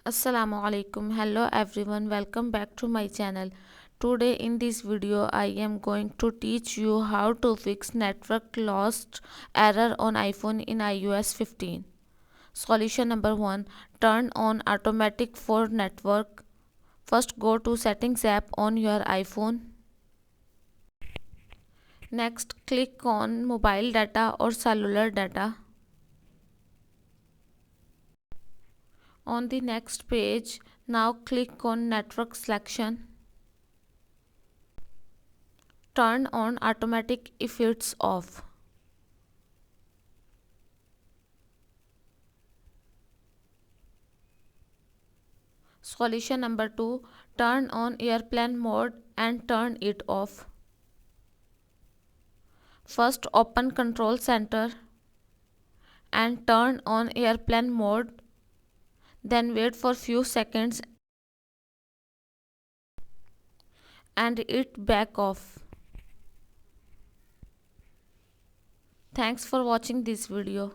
Assalamu alaikum. Hello everyone. Welcome back to my channel. Today in this video I am going to teach you how to fix network lost error on iPhone in iOS 15. Solution number 1. Turn on automatic for network. First go to settings app on your iPhone. Next click on mobile data or cellular data. On the next page, now click on network selection. Turn on automatic if it's off. Solution number 2. Turn on airplane mode and turn it off. First open control center and turn on airplane mode. Then wait for few seconds and it back off. Thanks for watching this video.